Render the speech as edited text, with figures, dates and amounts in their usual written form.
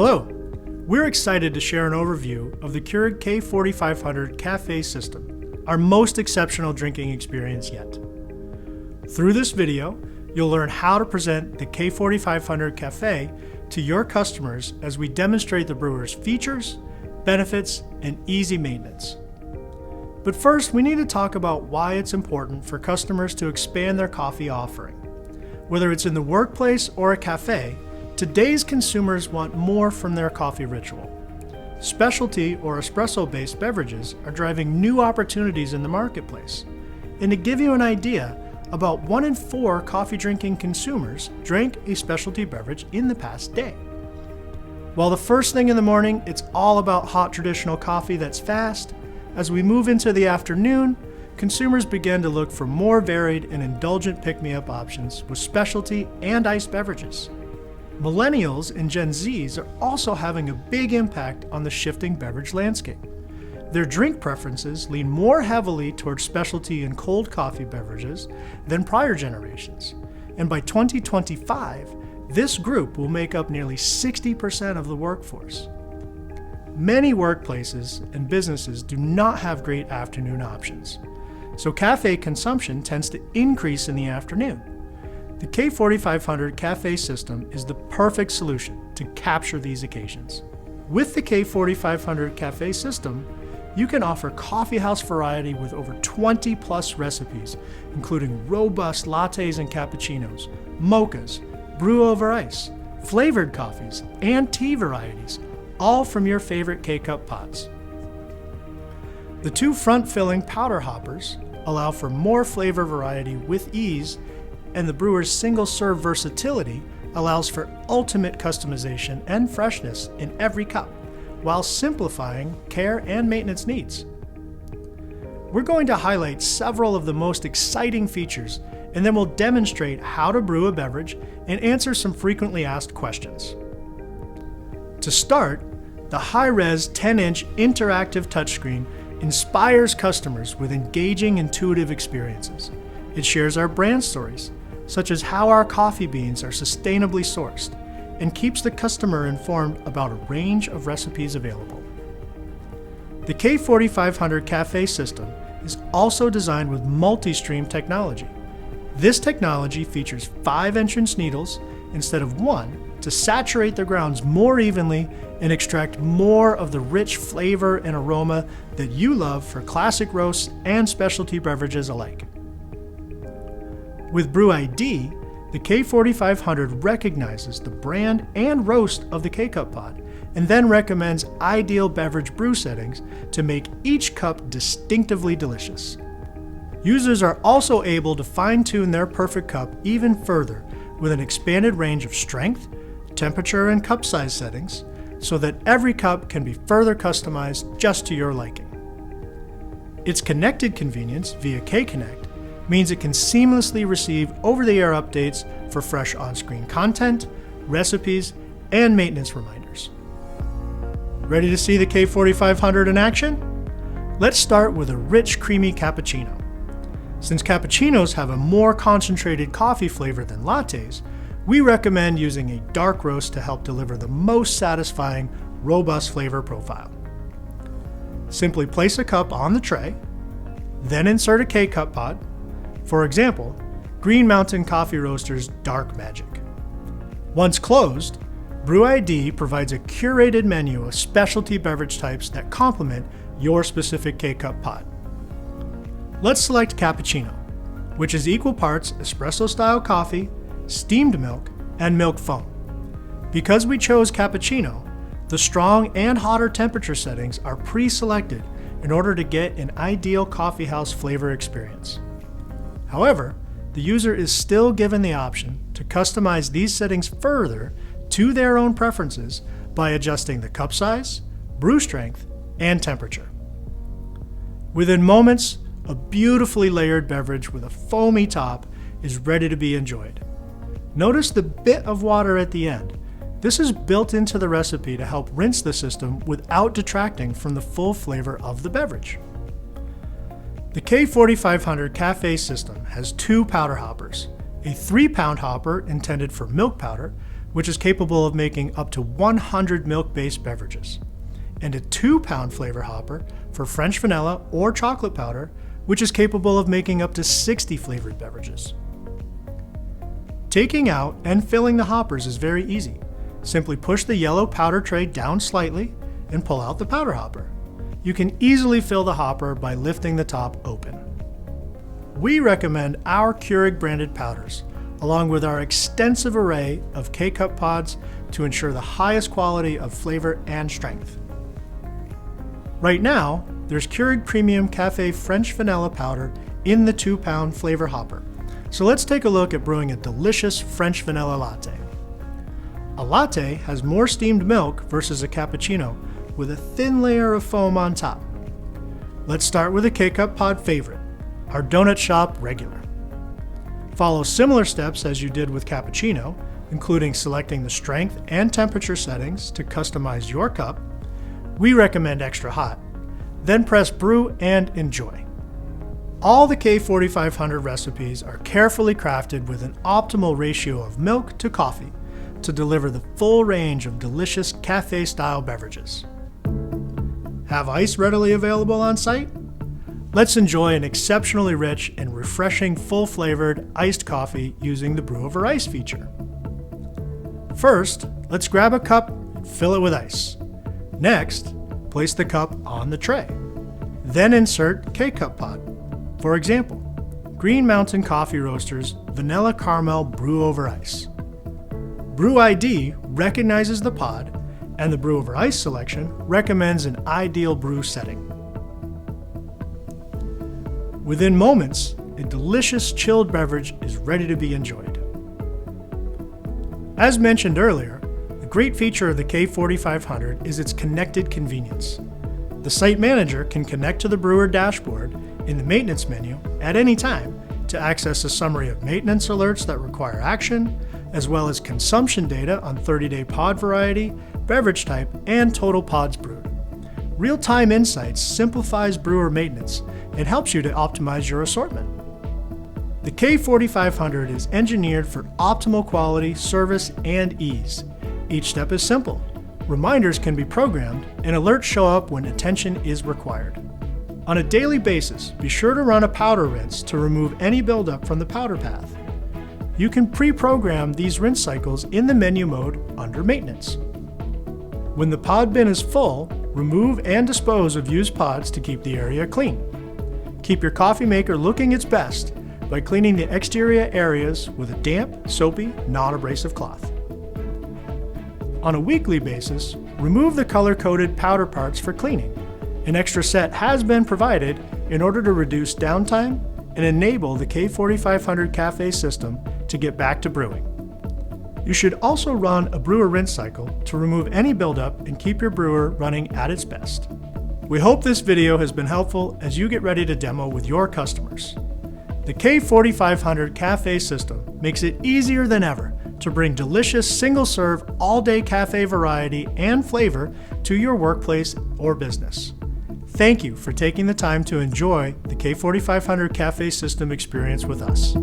Hello! We're excited to share an overview of the Keurig K4500 Café System, our most exceptional drinking experience yet. Through this video, you'll learn how to present the K4500 Café to your customers as we demonstrate the brewer's features, benefits, and easy maintenance. But first, we need to talk about why it's important for customers to expand their coffee offering. Whether it's in the workplace or a cafe, today's consumers want more from their coffee ritual. Specialty or espresso-based beverages are driving new opportunities in the marketplace. And to give you an idea, about 1 in 4 coffee-drinking consumers drank a specialty beverage in the past day. While the first thing in the morning, it's all about hot traditional coffee that's fast, as we move into the afternoon, consumers begin to look for more varied and indulgent pick-me-up options with specialty and iced beverages. Millennials and Gen Zs are also having a big impact on the shifting beverage landscape. Their drink preferences lean more heavily towards specialty and cold coffee beverages than prior generations. And by 2025, this group will make up nearly 60% of the workforce. Many workplaces and businesses do not have great afternoon options, so cafe consumption tends to increase in the afternoon. The K4500 Café System is the perfect solution to capture these occasions. With the K4500 Café System, you can offer coffeehouse variety with over 20 plus recipes, including robust lattes and cappuccinos, mochas, Brew Over Ice, flavored coffees, and tea varieties, all from your favorite K-Cup pots. The 2 front-filling powder hoppers allow for more flavor variety with ease, and the brewer's single-serve versatility allows for ultimate customization and freshness in every cup, while simplifying care and maintenance needs. We're going to highlight several of the most exciting features, and then we'll demonstrate how to brew a beverage and answer some frequently asked questions. To start, the high-res 10-inch interactive touchscreen inspires customers with engaging, intuitive experiences. It shares our brand stories, such as how our coffee beans are sustainably sourced, and keeps the customer informed about a range of recipes available. The K4500 Café System is also designed with multi-stream technology. This technology features 5 entrance needles instead of 1 to saturate the grounds more evenly and extract more of the rich flavor and aroma that you love for classic roasts and specialty beverages alike. With Brew ID, the K4500 recognizes the brand and roast of the K-Cup pod, and then recommends ideal beverage brew settings to make each cup distinctively delicious. Users are also able to fine-tune their perfect cup even further with an expanded range of strength, temperature, and cup size settings, so that every cup can be further customized just to your liking. Its connected convenience via K-Connect means it can seamlessly receive over-the-air updates for fresh on-screen content, recipes, and maintenance reminders. Ready to see the K4500 in action? Let's start with a rich, creamy cappuccino. Since cappuccinos have a more concentrated coffee flavor than lattes, we recommend using a dark roast to help deliver the most satisfying, robust flavor profile. Simply place a cup on the tray, then insert a K-Cup pod, for example, Green Mountain Coffee Roasters Dark Magic. Once closed, Brew ID provides a curated menu of specialty beverage types that complement your specific K-Cup pod. Let's select cappuccino, which is equal parts espresso-style coffee, steamed milk, and milk foam. Because we chose cappuccino, the strong and hotter temperature settings are pre-selected in order to get an ideal coffeehouse flavor experience. However, the user is still given the option to customize these settings further to their own preferences by adjusting the cup size, brew strength, and temperature. Within moments, a beautifully layered beverage with a foamy top is ready to be enjoyed. Notice the bit of water at the end. This is built into the recipe to help rinse the system without detracting from the full flavor of the beverage. The K4500 Café System has 2 powder hoppers, a 3-pound hopper intended for milk powder, which is capable of making up to 100 milk-based beverages, and a 2-pound flavor hopper for French vanilla or chocolate powder, which is capable of making up to 60 flavored beverages. Taking out and filling the hoppers is very easy. Simply push the yellow powder tray down slightly and pull out the powder hopper. You can easily fill the hopper by lifting the top open. We recommend our Keurig branded powders, along with our extensive array of K-Cup pods to ensure the highest quality of flavor and strength. Right now, there's Keurig Premium Cafe French Vanilla Powder in the 2-pound flavor hopper. So let's take a look at brewing a delicious French vanilla latte. A latte has more steamed milk versus a cappuccino with a thin layer of foam on top. Let's start with a K-Cup pod favorite, our donut shop regular. Follow similar steps as you did with cappuccino, including selecting the strength and temperature settings to customize your cup. We recommend extra hot. Then press brew and enjoy. All the K4500 recipes are carefully crafted with an optimal ratio of milk to coffee to deliver the full range of delicious cafe-style beverages. Have ice readily available on site? Let's enjoy an exceptionally rich and refreshing full-flavored iced coffee using the Brew Over Ice feature. First, let's grab a cup and fill it with ice. Next, place the cup on the tray. Then insert K-Cup pod. For example, Green Mountain Coffee Roasters Vanilla Caramel Brew Over Ice. Brew ID recognizes the pod, and the Brew Over Ice selection recommends an ideal brew setting. Within moments, a delicious chilled beverage is ready to be enjoyed. As mentioned earlier, the great feature of the K4500 is its connected convenience. The site manager can connect to the brewer dashboard in the maintenance menu at any time to access a summary of maintenance alerts that require action, as well as consumption data on 30-day pod variety, beverage type, and total pods brewed. Real-time insights simplifies brewer maintenance and helps you to optimize your assortment. The K4500 is engineered for optimal quality, service, and ease. Each step is simple. Reminders can be programmed, and alerts show up when attention is required. On a daily basis, be sure to run a powder rinse to remove any buildup from the powder path. You can pre-program these rinse cycles in the menu mode under Maintenance. When the pod bin is full, remove and dispose of used pods to keep the area clean. Keep your coffee maker looking its best by cleaning the exterior areas with a damp, soapy, non-abrasive cloth. On a weekly basis, remove the color-coded powder parts for cleaning. An extra set has been provided in order to reduce downtime and enable the K4500 Café System to get back to brewing. You should also run a brewer rinse cycle to remove any buildup and keep your brewer running at its best. We hope this video has been helpful as you get ready to demo with your customers. The K4500 Café System makes it easier than ever to bring delicious single-serve, all-day cafe variety and flavor to your workplace or business. Thank you for taking the time to enjoy the K4500 Café System experience with us.